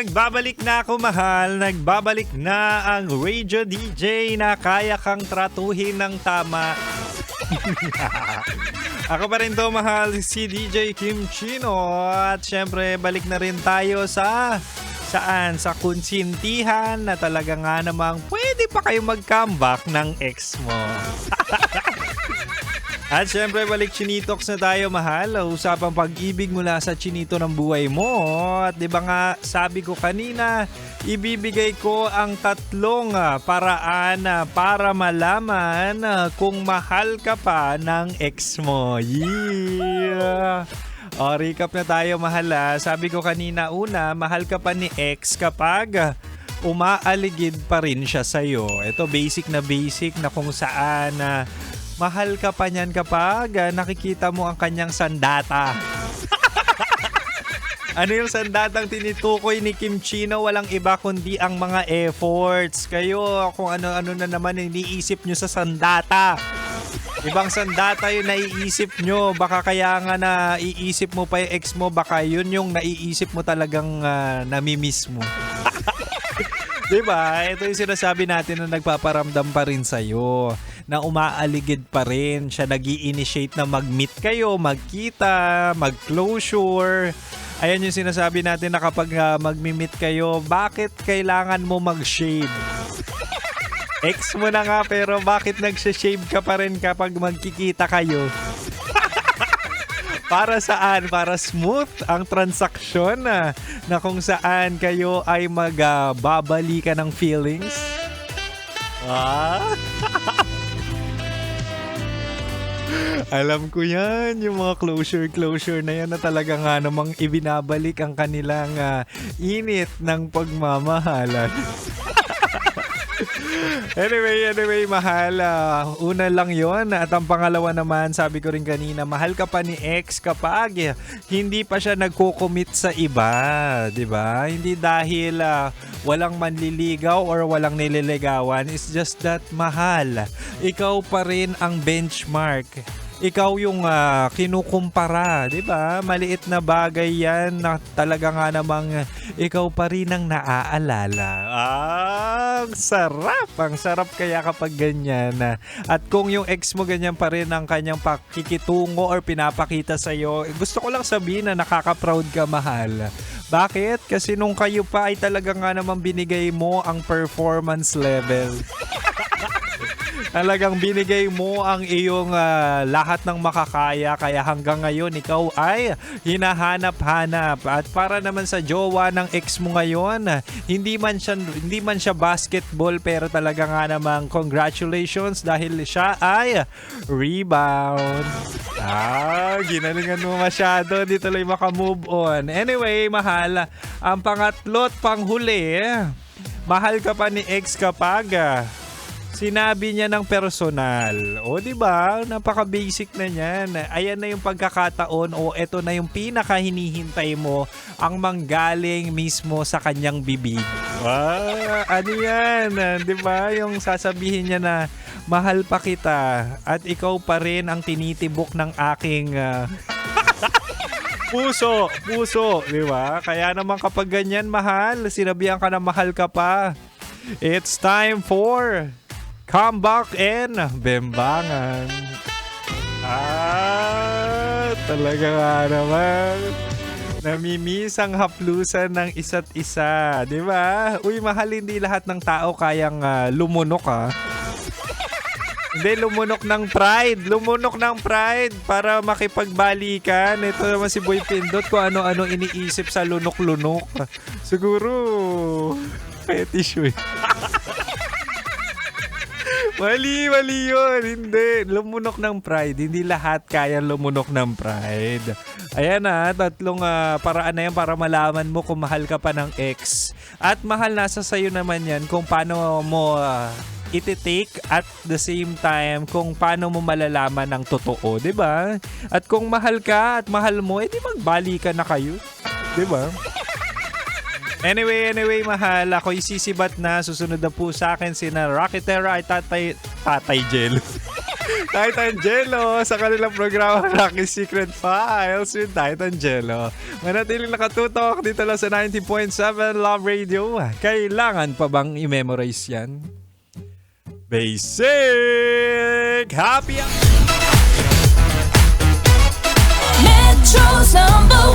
nagbabalik na ako, mahal. Nagbabalik na ang radio DJ na kaya kang tratuhin ng tama. Ako pa rin to, mahal, si DJ Kim Chino. At syempre, balik na rin tayo sa Sa konsintihan na talaga nga namang pwede pa kayo mag-comeback ng ex mo. At syempre, balik Chinitox na tayo, mahal. Usapang pag-ibig mula sa chinito ng buhay mo. At di ba nga, sabi ko kanina, ibibigay ko ang tatlong paraan para malaman kung mahal ka pa ng ex mo. Yeah! O, recap na tayo, mahal. Sabi ko kanina, una, mahal ka pa ni ex kapag umaaligid pa rin siya sa'yo. Ito, basic na kung saan mahal ka pa niyan kapag nakikita mo ang kanyang sandata. Ano yung sandatang tinitukoy ni Kim Chino? Walang iba kundi ang mga efforts. Kayo, kung ano-ano na naman iniisip nyo sa sandata. Ibang sandata yung naiisip nyo. Baka kaya nga naiisip mo pa yung ex mo. Baka yun yung naiisip mo talagang namimiss mo. Diba? Ito yung sinasabi natin na nagpaparamdam pa rin sa'yo. Na umaaligid pa rin. Siya nag-i-initiate na mag-meet kayo, magkita, mag-closure. Ayan yung sinasabi natin na kapag mag-meet kayo, bakit kailangan mo mag-shave? Ex mo na nga, pero bakit nag-shave ka pa rin kapag magkikita kayo? Para saan? Para smooth ang transaksyon na kung saan kayo ay magbabalikan ng feelings? Alam ko yan, yung mga closure na yan na talaga nga namang ibinabalik ang kanilang init ng pagmamahalan. Anyway, mahal. Una lang yon. At ang pangalawa naman, sabi ko rin kanina, mahal ka pa ni ex kapag hindi pa siya nagko-commit sa iba. Diba? Hindi dahil walang manliligaw or walang nililigawan. It's just that, mahal, ikaw pa rin ang benchmark. Ikaw yung kinukumpara, di ba? Maliit na bagay yan na talaga nga namang ikaw pa rin ang naaalala. Ang sarap! Ang sarap kaya kapag ganyan. At kung yung ex mo ganyan pa rin ang kanyang pakikitungo or pinapakita sa'yo, gusto ko lang sabihin na nakaka-proud ka, mahal. Bakit? Kasi nung kayo pa ay talaga nga namang binigay mo ang performance level. Talagang binigay mo ang iyong lahat ng makakaya, kaya hanggang ngayon ikaw ay hinahanap-hanap. At para naman sa jowa ng ex mo ngayon, hindi man siya basketball, pero talaga nga namang congratulations dahil siya ay rebound. Ginalingan mo masyado, di tuloy makamove on. Anyway, mahal, ang pangatlo't panghuli, mahal ka pa ni ex kapag sinabi niya ng personal. O, di ba? Napaka-basic na niyan. Ayan na yung pagkakataon o eto na yung pinaka-hinihintay mo ang manggaling mismo sa kanyang bibig. Ano yan? Di ba? Yung sasabihin niya na mahal pa kita at ikaw pa rin ang tinitibok ng aking puso, di ba? Kaya naman kapag ganyan, mahal, sinabihan ka na mahal ka pa. It's time for comeback and bembangan. Talaga nga naman. Namimiss ang haplusan ng isa't isa. Di ba? Uy, mahal, hindi lahat ng tao kayang lumunok, Hindi, lumunok ng pride para makipagbalikan. Ito naman si Boy Pindot kung ano-ano iniisip sa lunok-lunok. Siguro fetish eh. Mali yun. Hindi. Lumunok ng pride. Hindi lahat kaya lumunok ng pride. Ayan tatlong paraan na yan para malaman mo kung mahal ka pa ng ex. At mahal, nasa sayo naman yan kung paano mo iti-take at the same time kung paano mo malalaman ng totoo, 'di ba? At kung mahal ka at mahal mo, edi magbalikan na kayo, 'di ba? Anyway, mahal, ako isisibat na. Susunod na po sa akin sina Rocketera at Tatay Jello. Tight Angelo sa kanilang programa Rocky Secret Files with Tight Angelo. Manatiling nakatutok dito lang sa 90.7 Love Radio. Kailangan pa bang i-memorize yan? Basic Happy Metro's #1